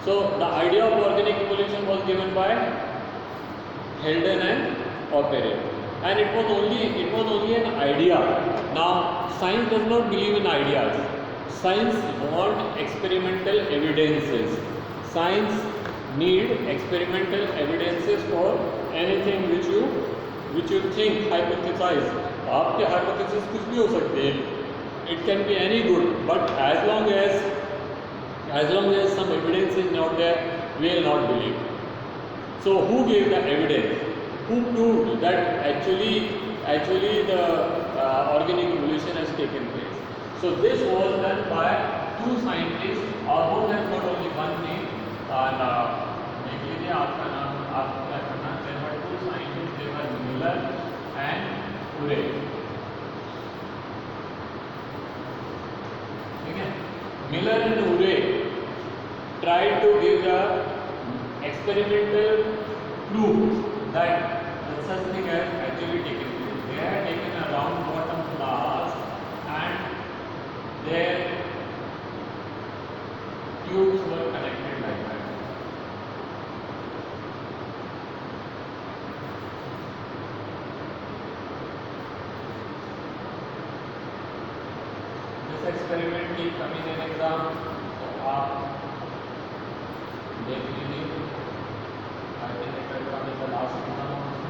So the idea of organic evolution was given by Heldon and Operet, and it was only an idea. Now science does not believe in ideas. Science want experimental evidences. Science need experimental evidences for anything which you think, hypothesize. आपके hypothesis कुछ भी हो सकते हैं. It can be any good, but as long as some evidence is not there, we will not believe. So who gave the evidence? Who proved that actually the organic evolution has taken place? So this was done by two scientists. Both have got only one name. And देख लीजिए आपका नाम, आपको क्या करना है? There were two scientists. They were Miller and Urey. ठीक है? Miller and Urey tried to give the experimental proof that such thing has actually taken place. They had taken a round bottom flask and their tubes were connected like that. This experiment is coming in exam. So आप देख लीजिए. I think it will come in the last exam also.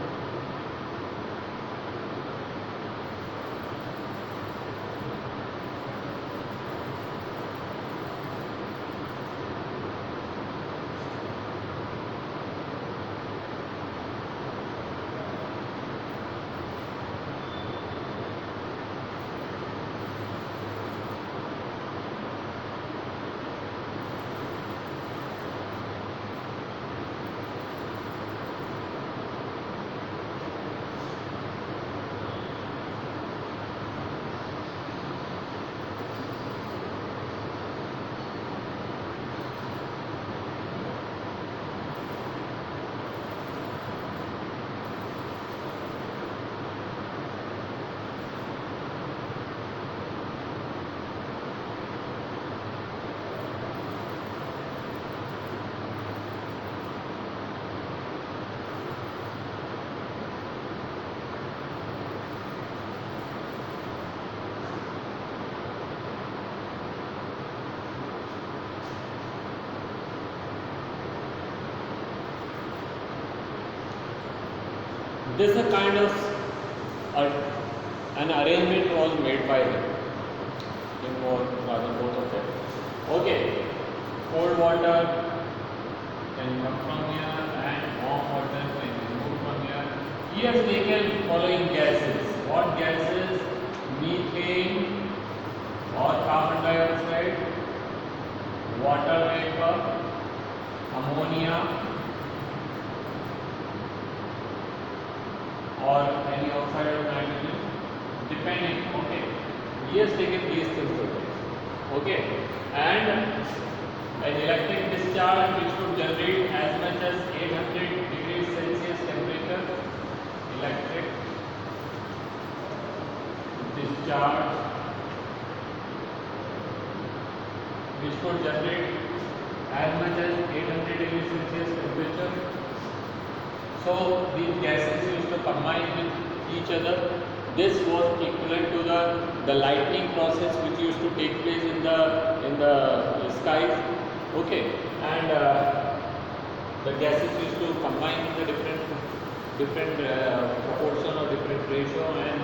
This a kind of an arrangement was made by them. In both of them. Okay, cold water can come from here and warm water can be moved from here. He has taken following gases. What gases? Methane or carbon dioxide, water vapor, ammonia, or any oxide of nitrogen, depending. Okay, he has taken these things. Okay, and an electric discharge which could generate as much as 800 degrees Celsius temperature. Electric discharge which could generate as much as 800 degrees Celsius temperature. So these gases used to combine with each other. This was equivalent to the lightning process which used to take place in the skies. Okay, and the gases used to combine in the different proportion or different ratio, and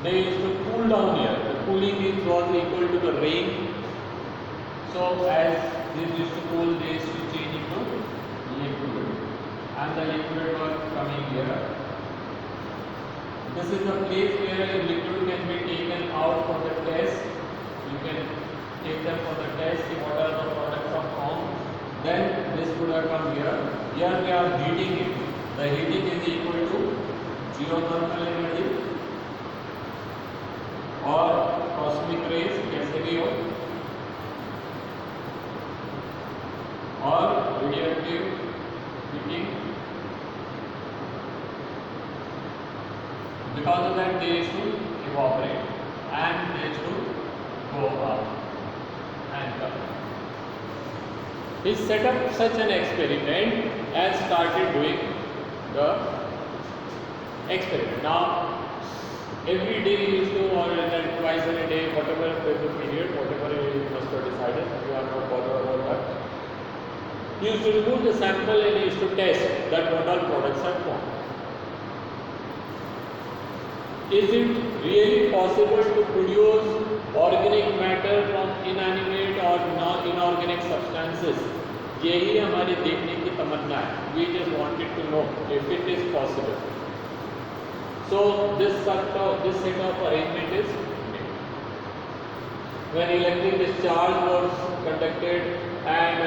they used to cool down here. The cooling was equal to the rain. So as these used to cool, they used to change into liquid. And the liquid was coming here. This is the place where a liquid can be taken out for the test. You can take them for the test, see what are the products of form. Then this would have come here. Here we are heating it. The heating is equal to geothermal energy or cosmic rays, कैसे भी हो, और radioactive heating. Because of that, they used to evaporate and they used to go up and come. He set up such an experiment and started doing the experiment. Now, every day he used to, or twice in a day, whatever the period, whatever he must have decided, you are not bothered about that. He used to remove the sample and he used to test that what all products are formed. Is it really possible to produce organic matter from inanimate or non-inorganic substances? यही हमारे देखने की तमन्ना है. We just wanted to know if it is possible. So this set of arrangement is made. When electric discharge was conducted and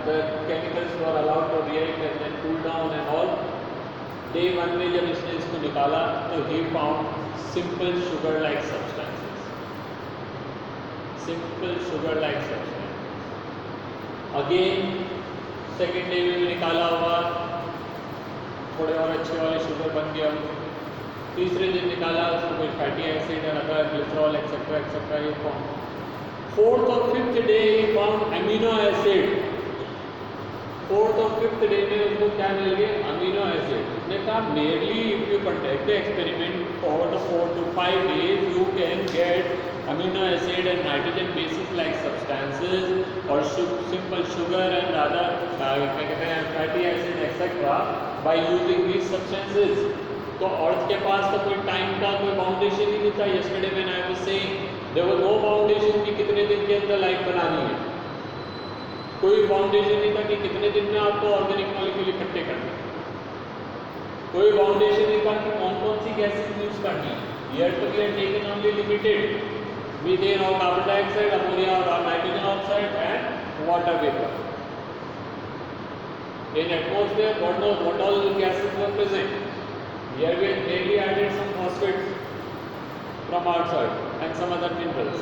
the chemicals were allowed to react and then cool down and all, day one में जब इसने इसको निकाला तो he found simple sugar-like substances. Simple sugar-like substances. Again, second day में भी निकाला हुआ, थोड़े और अच्छे वाले शुगर बन गया. तीसरे दिन निकाला उसमें कोई फैटी एसिड और अदर ग्लिसरॉल एक्सेट्रा एक्सेट्रा ये फॉर्म. फोर्थ और fifth day he found amino acid. Fourth और फिफ्थ डे में उसको क्या मिल गया? Amino acid. उसने कहा merely if you conduct the experiment for the 4 to 5 days you can get amino acid and nitrogen bases like substances or simple sugar and other fatty acid etc. by using these substances. तो अर्थ के पास तो कोई time का कोई बाउंडेशन ही नहीं था. Yesterday when I was saying there was no boundation कि कितने दिन के अंदर लाइफ बनानी है. कोई बाउंडेशन नहीं था कि कितने दिन में आपको ऑर्गेनिक मॉलिक्यूल इकट्ठे करने. कोई बाउंडेशन नहीं था कि कौन कौन सी गैसेस यूज करनी है. Here too we are taken only limited methane और कार्बन डाइऑक्साइड, अमोनिया और nitrogen oxide and water vapour. In atmosphere, God knows what all gases were present. Here we merely added some phosphates from outside and some other minerals.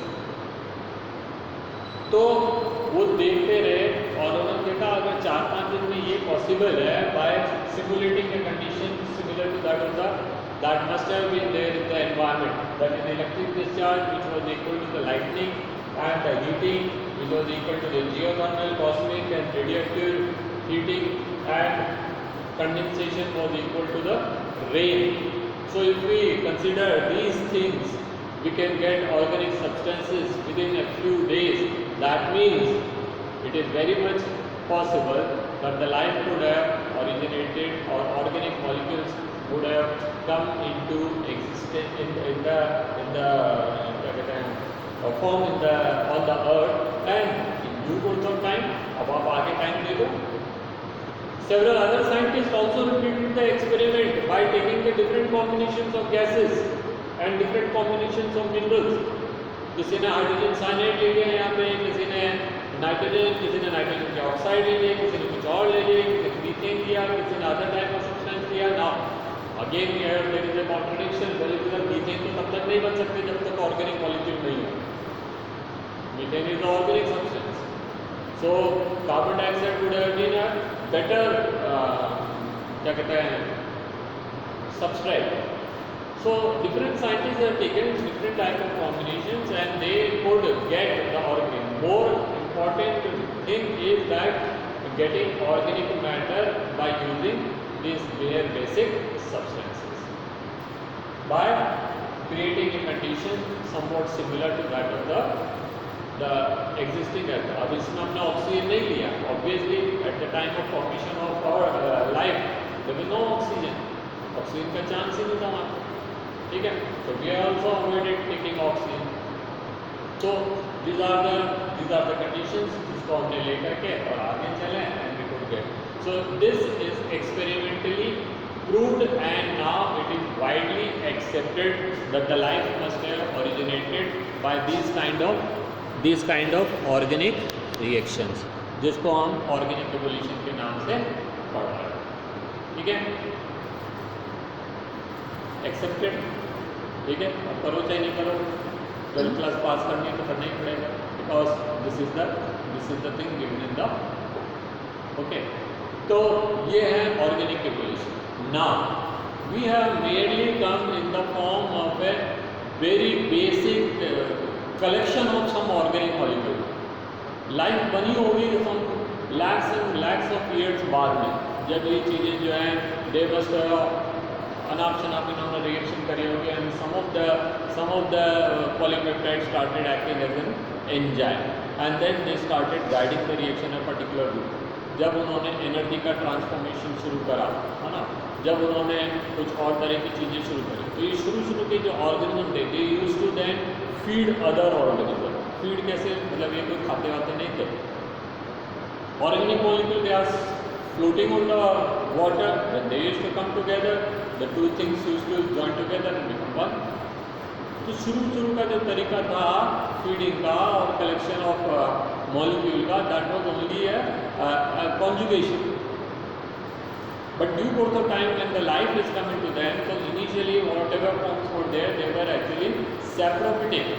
तो वो देखते रहे और उन्होंने देखा अगर 4-5 दिन में ये पॉसिबल है by simulating a condition similar to that of the that must have been there in the environment, that is electric discharge which was equal to the lightning and the heating which was equal to the geothermal, cosmic and radioactive heating, and condensation was equal to the rain. So if we consider these things, we can get organic substances within a few days. That means it is very much possible that the life could have originated or organic molecules would have come into existence in the form on the earth and in due course of time. अब आप आगे time देखो. Several other scientists also repeated the experiment by taking the different combinations of gases and different combinations of minerals. किसी ने hydrogen cyanide ले लिया यहाँ पे, किसी ने नाइट्रोजन, किसी ने नाइट्रोजन के ऑक्साइड ले लिए, किसी ने कुछ और ले लिए, किसी ने मीथेन लिया, किसी ने अदर टाइप ऑफ सब्सटेंस लिया. Now again here there is a contradiction. Molecular methane तो तब तक नहीं बन सकते जब तक ऑर्गेनिक मॉलिक्यूल नहीं हो. Methane is organic substance. So carbon dioxide would have been a better क्या कहते हैं substrate. So different scientists have taken different type of combinations and they could get the organic. More important thing is that getting organic matter by using these bare basic substances, by creating a condition somewhat similar to that of the existing earth. अब इसमें हमने oxygen नहीं लिया. Obviously at the time of formation of our life there was no oxygen. Oxygen का chance ही नहीं था वहाँ. ठीक है. So we are also avoided taking oxygen. So these are the conditions जिसको हमने लेकर के और आगे चले and we could get. So this is experimentally proved and now it is widely accepted that the life must have originated by these kind of organic reactions जिसको हम organic evolution के नाम से पढ़ रहे हैं. ठीक है. एक्सेप्टेड. ठीक है. अब करो चाहे नहीं करो, 12th क्लास पास करनी है तो करना ही पड़ेगा because this is the thing given in the. Okay. तो ये है organic evolution. Now we have merely come in the form of a very basic collection of some organic molecule. Life बनी होगी lakhs and lakhs of years बाद में, जब ये चीज़ें जो हैं दे मस्ट अनाप शनाप इन्होंने रिएक्शन करी होगी and some of the polypeptides started acting as an enzyme and then they started guiding the reaction a particular route. जब उन्होंने एनर्जी का ट्रांसफॉर्मेशन शुरू करा, है ना, जब उन्होंने कुछ और तरह की चीज़ें शुरू करी, तो ये शुरू के जो ऑर्गेनिज्म थे they used to then feed other organism. Feed कैसे, मतलब ये कोई खाते वाते नहीं थे. Organic molecule they are floating on the water, when they used to come together, the two things used to join together and become one. तो शुरू का जो तरीका था फीडिंग का और कलेक्शन ऑफ मॉलिक्यूल का, that was only a conjugation. But due course of time when the life is coming to them, so initially whatever forms were there, they were actually saprophytic.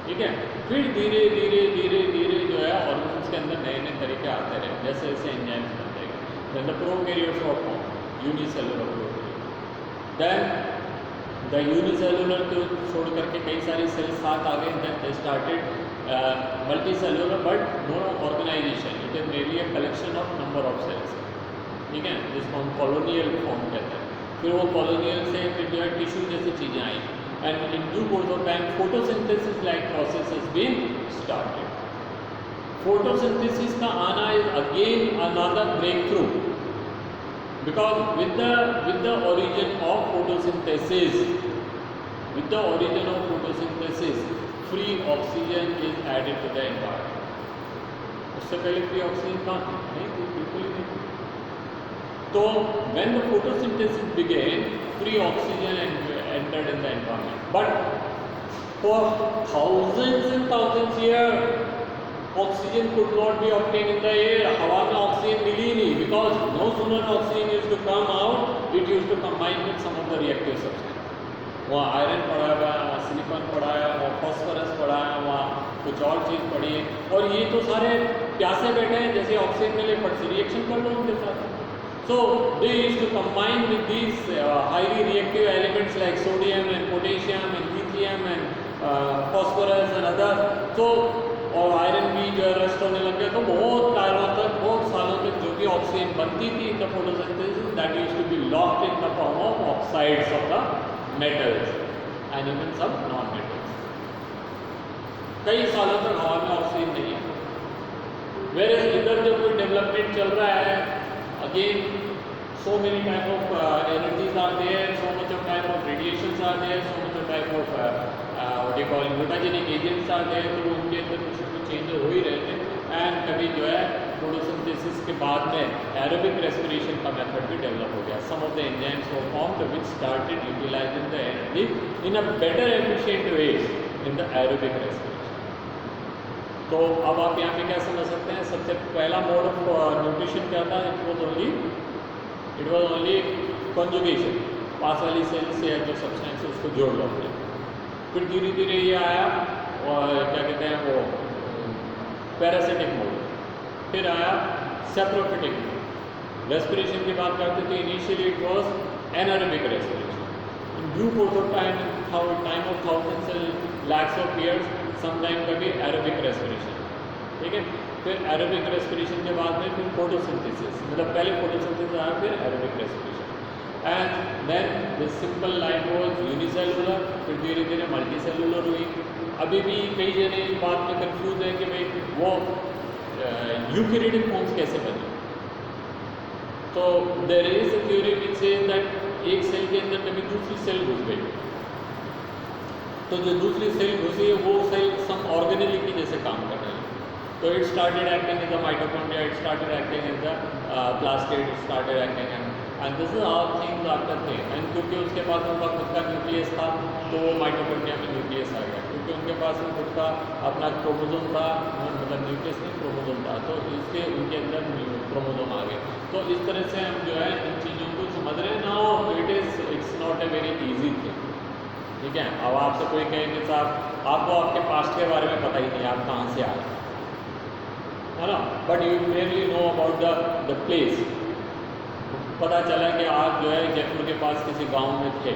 ठीक है, फिर धीरे धीरे जो है ऑर्गेनिज्म्स के अंदर नए तरीके आते रहे, जैसे जैसे एंजाइम्स बनते गए. Then the prokaryotes were form, unicellular prokaryote. Then the unicellular को छोड़ करके कई सारी सेल्स साथ आ गए. Then they started multicellular but no organisation. It is mainly a collection of number of cells. ठीक है, जिसको हम कॉलोनियल फॉर्म कहते हैं. फिर वो कॉलोनियल से फिर जो है टिश्यू जैसी चीज़ें आई. And in due course of time, photosynthesis like process has been started. Photosynthesis का आना is again another breakthrough, because with the origin of photosynthesis, free oxygen is added to the environment. उससे पहले free oxygen कहाँ थी? नहीं थी, बिल्कुल ही नहीं थी. तो when the photosynthesis began, free oxygen entered in the environment. But for thousands and thousands years, oxygen could not be obtained in the air. हवा में ऑक्सीजन मिली नहीं, because no sooner oxygen used to come out, it used to combine with some of the reactive substance. वहाँ iron पड़ा हुआ है, वहाँ silicon पड़ा है, वहाँ फॉस्फोरस पड़ा है, वहाँ कुछ और चीज़ पड़ी है, और ये तो सारे प्यासे बैठे हैं, जैसे ऑक्सीजन मिले फट से रिएक्शन कर लो उनके साथ. So they used to combine with these highly reactive elements like sodium and potassium and lithium and phosphorus and other. So और आयरन भी जो है रस्ट होने लग गया. तो बहुत सालों तक जो भी ऑक्सीजन बनती थी in the photosynthesis, that used to be locked in the form of oxides of the metals and even some non metals. कई सालों तक हवा में ऑक्सीजन नहीं है. वेयर इधर जो कोई डेवलपमेंट चल रहा है, again so many type of energies are there, so much of type of radiations are there, so much of type of what do you call mutagenic agents are there. तो उनके अंदर कुछ ना कुछ चेंज हो ही रहे थे. एंड कभी जो है फोटोसिंथेसिस के बाद में एरोबिक रेस्पिरेशन का मेथड भी डेवलप हो गया. Some of the enzymes were formed which started utilising the energy in a better efficient way in the aerobic respiration. तो अब आप यहाँ पे क्या समझ सकते हैं, सबसे पहला मोड ऑफ न्यूट्रिशन क्या था? It was only conjugation. पास वाली सेल से जो सब्सटेंस है उसको जोड़ लो. फिर धीरे धीरे ये आया और क्या कहते हैं वो पैरासिटिक मोड. फिर आया सेप्रोफिटिक मोड. रेस्पिरेशन की बात करते थे, initially it was anaerobic respiration. In due course of time of thousands and lakhs of years sometime कभी एरोबिक रेस्पिरेशन. ठीक है, फिर एरोबिक रेस्पिरेशन के बाद में फिर फोटोसिंथेसिस, मतलब पहले फोटोसिंथेसिस आया फिर aerobic respiration. And then the simple life was unicellular, फिर धीरे धीरे मल्टीसेलुलर हुई. अभी भी कई जने इस बात में कंफ्यूज है कि भाई वो यूकैरियोटिक फॉर्म्स कैसे बने. तो there is a theory which says that एक सेल के अंदर कभी दूसरी सेल घुस गई, तो जो दूसरी सेल घुसी है वो सेल सम ऑर्गेनेली की जैसे काम कर रही है. तो it started acting in the mitochondria, it started acting in the plastid, it started acting and this is how things after thing. And क्योंकि उसके पास उनका खुद का न्यूक्लियस था तो वो माइटोकॉन्ड्रिया में न्यूक्लियस आ गया. क्योंकि उनके पास में खुद का अपना क्रोमोसोम था, मतलब न्यूक्लियस नहीं क्रोमोसोम था, तो इसलिए उनके अंदर क्रोमोसोम आ गए. तो इस तरह से हम जो है इन चीज़ों को समझ रहे हैं. Now it's not a very easy thing. ठीक है, अब आपसे कोई कहे कि साहब आपको आपके पास्ट के बारे में पता ही नहीं, आप कहाँ से आए, है ना, but you clearly know about the place. पता चला कि आप जो है जयपुर के पास किसी गांव में थे,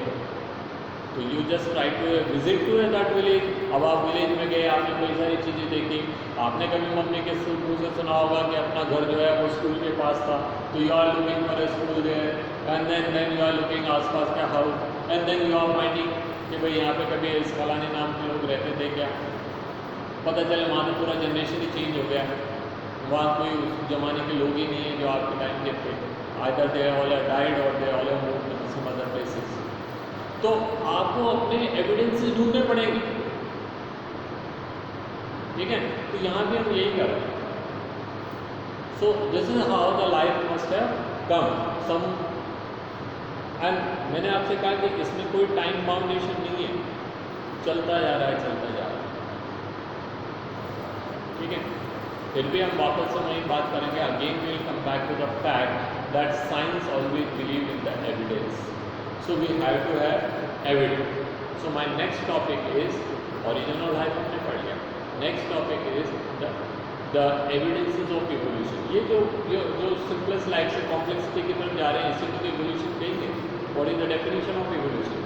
तो you just try to visit to that village. अब आप विलेज में गए, आपने कई सारी चीज़ें देखी. आपने कभी मम्मी के मुँह से सुना होगा कि अपना घर जो है वो स्कूल के पास था, तो you are looking for a school there, and then you are looking आसपास का house, and then you are finding कि भाई यहाँ पे कभी इस फलाने नाम के लोग रहते थे क्या. पता चले वहाँ तो पूरा जनरेशन ही चेंज हो गया. वहाँ कोई उस ज़माने के लोग ही नहीं है जो आपके टाइम के थे. आइदर दे ऑल डाइड और they all moved to some other places. तो आपको अपने एविडेंसेस ढूंढने पड़ेंगे. ठीक है, तो यहाँ भी हम यही कर रहे हैं. So this is how the life must have come some. एंड मैंने आपसे कहा कि इसमें कोई टाइम बाउंडेशन नहीं है, चलता जा रहा है, चलता जा रहा है. ठीक है, फिर भी हम वापस से वही बात करेंगे. Again we will come back to the fact that science always believe in the evidence. So we have to have evidence. So my next topic is original life हमने पढ़ लिया. Next topic is the evidences of evolution. ये जो simplest life से complexity की तरफ जा रहे हैं, इसी को evolution कहेंगे. What is the definition of evolution?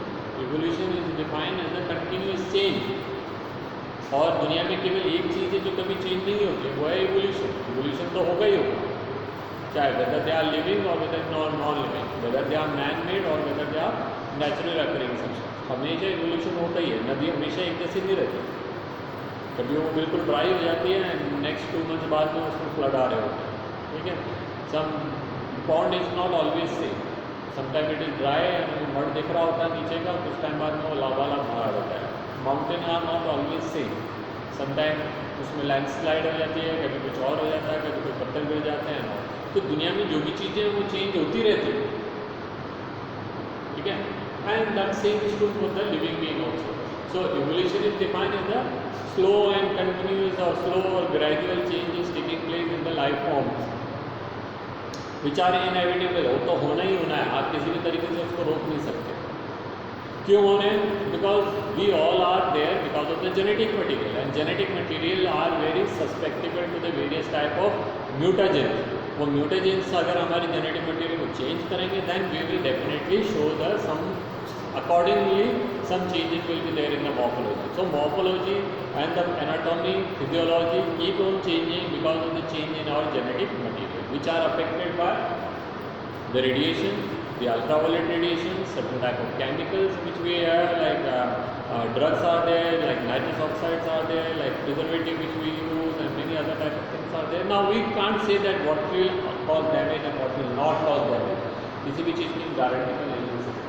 Evolution is defined as a continuous change. और दुनिया में केवल एक चीज़ है जो कभी चेंज नहीं होती, वो है evolution. Evolution तो होगा ही होगा, चाहे वेदर दे आर लिविंग और whether non living, whether they are man made और whether they are natural occurring substance. हमेशा इवोल्यूशन होता ही है. नदी हमेशा एक जैसी नहीं रहती. कभी वो बिल्कुल ड्राई हो जाती है, नेक्स्ट 2 मंथ बाद में उसमें फ्लड आ रहे होते हैं. ठीक है, some pond is not always same. Sometime it is dry and mud दिख रहा होता है नीचे का, कुछ टाइम बाद में वो लावा भरा रहता है. Mountain are not always same. Sometime उसमें लैंडस्लाइड हो जाती है, कभी कुछ और हो जाता है, कभी कोई पत्थर गिर जाते हैं. तो दुनिया में जो भी चीज़ें हैं वो चेंज होती रहती है. ठीक है, and that same is true for the living being also. So evolution is defined as the slow and continuous और स्लो और gradual changes taking place in the life forms which are inevitable. वो तो होना ही होना है, आप किसी भी तरीके से उसको रोक नहीं सकते. क्यों होने? Because we all are there because of the genetic material, and genetic material are very susceptible to the various type of mutagens. वो म्यूटाजेंस अगर हमारे जेनेटिक मटीरियल को चेंज करेंगे, then we will definitely show the some accordingly some changes will be there in the morphology. So morphology and the anatomy, physiology keep on changing because of the change in our genetic material, which are affected by the radiation, the ultraviolet radiation, certain type of chemicals which we have, like drugs are there, like nitrous oxides are there, like preservative which we use, and many other type of things are there. Now we can't say that what will cause damage and what will not cause damage. किसी भी चीज़ की guarantee तो नहीं हो सकती.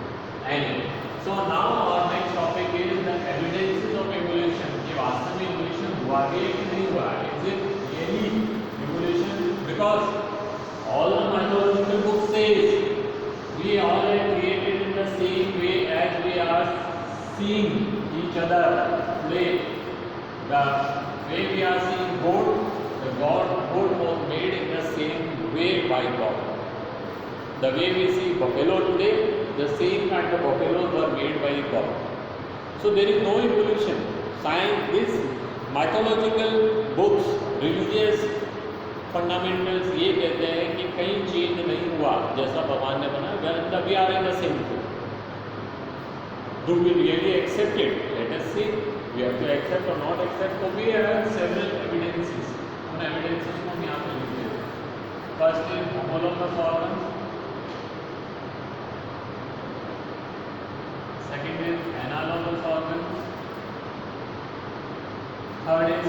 Anyway, so now our next topic is the evidences of evolution. कि वास्तव में evolution हुआ है कि नहीं हुआ है? Is it really evolution? Because all the mythological books says we all are created in the same way as we are seeing each other today. The way we are seeing goat, the goat was made in the same way by God. The way we see buffalo today, the same kind of buffaloes were made by God. So there is no evolution. Science, these mythological books, religious fundamentals ये कहते हैं कि कहीं change नहीं हुआ, जैसा भगवान ने बनाया. We are in the same thing. Do we really accept it? Let us see. We have to accept or not accept. So we have several evidences. उन evidences को हम यहाँ पे लिख देते हैं. First is homologous organs. Second is analogous organs. Third is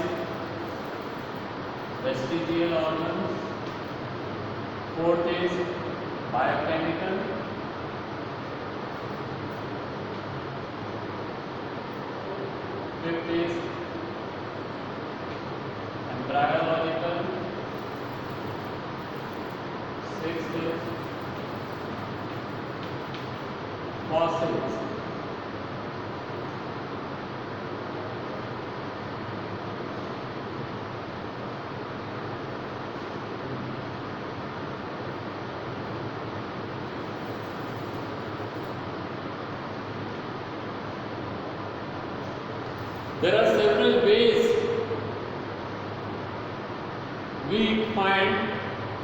vestigial organs. Fourth is biochemical. Fifth is embryological. Sixth is fossils. There are several ways we find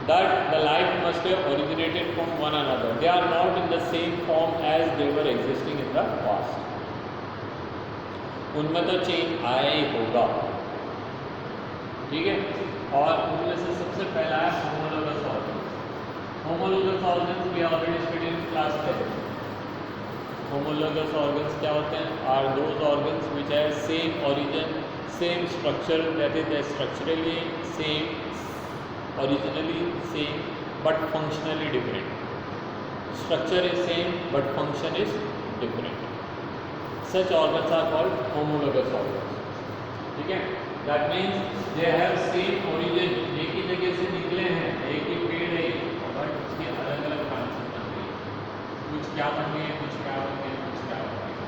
that the life must have originated from one another. They are not in the same form as they were existing in the past. उनमें तो change आया ही होगा, ठीक है। और उनमें से सबसे पहला है homologous organs. Homologous organs we already studied in class 10। Homologous organs क्या होते हैं? Are those organs which have same origin, same structure, that is structurally same, originally same but functionally different. Structure is same but function is different. Such organs are called homologous organs. ठीक है? That means they have same origin. एक ही जगह से निकले हैं, एक ही पेड़ है, but उसके अलग अलग ब्रांचेस बन गई। कुछ क्या बन गए, कुछ क्या बन गए, कुछ क्या बन गए।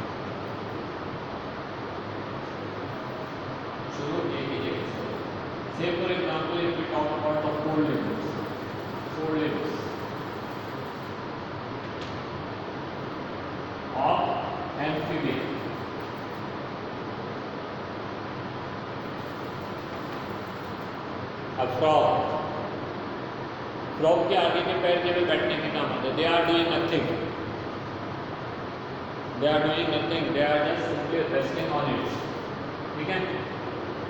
शुरू एक ही जगह से। Say for example, if we talk about the four limbs. Four limbs of amphibian. A frog. Frog के आगे के पैर केवल बैठने के काम आते हैं. They are doing nothing. They are doing nothing. They are just simply resting on it. ठीक है?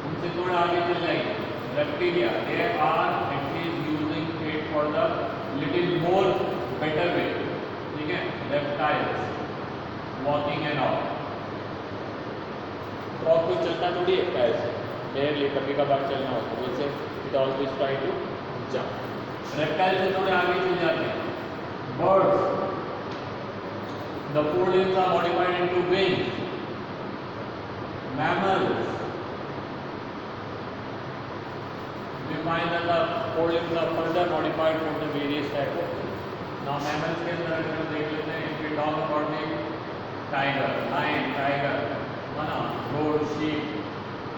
उनसे थोड़ा आगे चल जाएंगे. Reptilia. They are at least using it for the little more better way. ठीक है? Reptiles. Walking and all. Frog कोई चलता थोड़ी है पैर से. पैर लेकर के कबार चलना होता है. वैसे it always try to jump. Reptiles से थोड़े आगे चल जाते हैं. Birds. The four limbs are modified into wings. Mammals. We find that the four limbs are further modified from the various types of things. Now mammals के अंदर अगर हम देख लेते हैं, if we talk about the tiger, lion, tiger, बना, goat, sheep,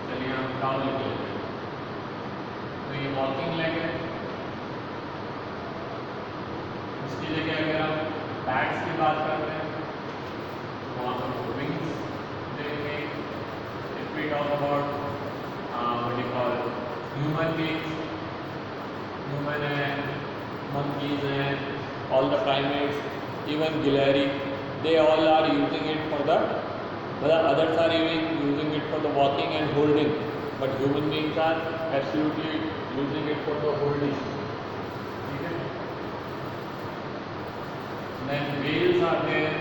चलिए हम cow लिख लेते हैं. तो ये walking leg है. इसकी जगह अगर हम bats की बात करते हैं, वहाँ पर wings देंगे. If we talk about what do you call human beings, human and monkeys and all the primates, even Gilari, they all are using it for the others are using it for the walking and holding, but human beings are absolutely using it for the holding. Okay? Then whales are there,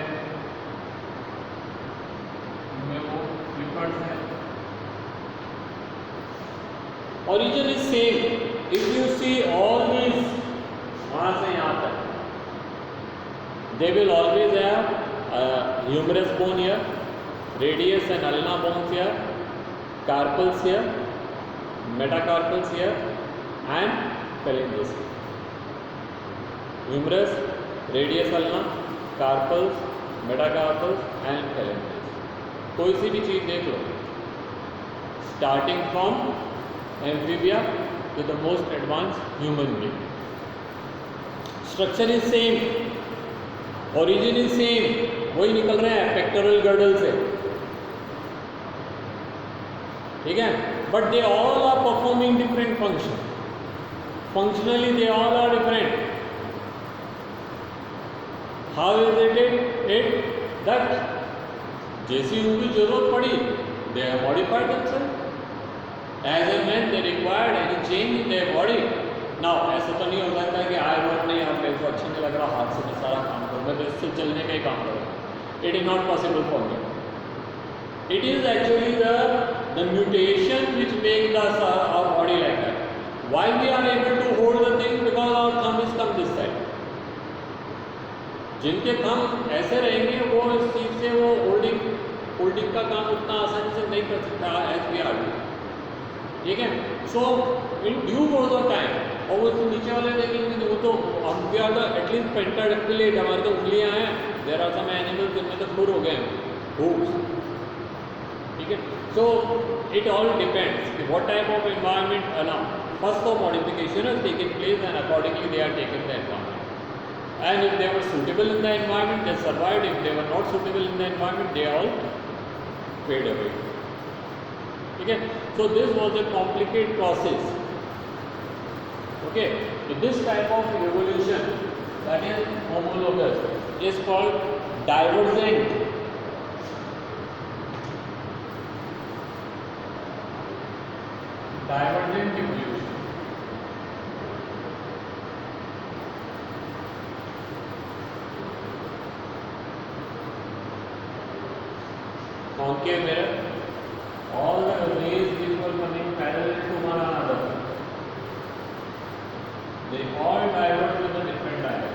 उनमें वो flippers हैं. Origin is same. If you see all these, वहाँ से यहाँ तक, they will always have humerus bone here, radius and ulna bones here, carpals here, metacarpals here, and phalanges. Humerus, radius, ulna, carpals, metacarpals, and phalanges. कोई सी भी चीज़ देख लो, starting from amphibia to the most advanced human being. Structure is same, origin is same, वही निकल रहे हैं pectoral girdle से, ठीक है? But they all are performing different functions. Functionally, they all are different. How is it that जैसी उनकी जरूरत पड़ी, they have modified themselves. As and when they required any change in their body. Now ऐसा तो नहीं हो सकता कि आई वॉन्ट नहीं, आप मेरे को अच्छा नहीं लग रहा, हाथ से मैं सारा काम करूँ, मैं तो इससे चलने का ही काम करूँ. It is not possible for me. It is actually the mutation which makes our body like that. Why we are able to hold the thing? Because our thumb is come this side. जिनके thumb ऐसे रहेंगे वो इस चीज़ से वो holding का काम उतना आसानी से नहीं कर सकता एज वी आर डूइंग. ठीक है? So in due course of time, और वो नीचे वाले देखेंगे वो तो हम we are the at least pentadactylate, हमारे तो उंगलियां हैं. देयर आर सम एनिमल्स जिनमें तो खुर हो गए हैं, हूव्स. ठीक है? सो इट ऑल डिपेंड्स कि व्हाट टाइप ऑफ एनवायरनमेंट ना first of modification has taken place and accordingly they are taken the environment. And if they were suitable in the environment, they survived. If they were not suitable in the environment, they all fade away. Okay? So this was a complicated process. Okay? So this type of evolution, that is homologous, is called divergent. divergent evolution. Concave mirror, all the rays which were coming parallel to one another, they all diverge with a different direction.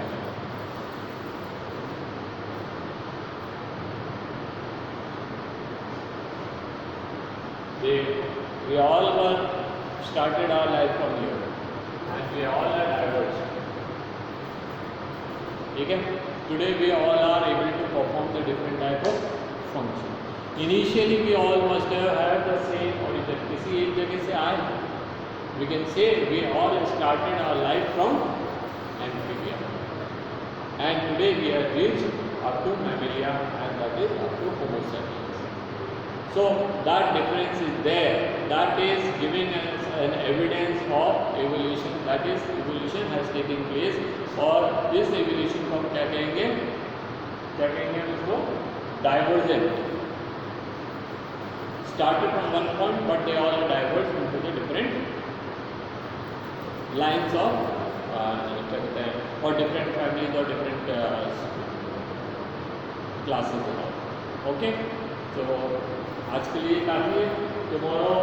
We all were started our life from here, and we all are diverged. Okay? Today we all are able to perform the different type of function. Initially we all must have had the same origin. किसी एक जगह से आए. We can say we all started our life from amphibia, and today we have reached up to mammalia, and that is up to Homo sapiens. So that difference is there. That is giving us an evidence of evolution. That is, evolution has taken place. और इस evolution को हम क्या कहेंगे? क्या कहेंगे इसको? Divergent. Started from one point, but they all diverged into the different lines of or different families or different classes and all. Okay, so आज के लिए काफ़ी है. Tomorrow,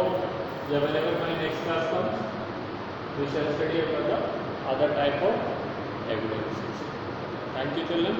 whenever my next class comes, we shall study about the other type of evidences. Thank you, children.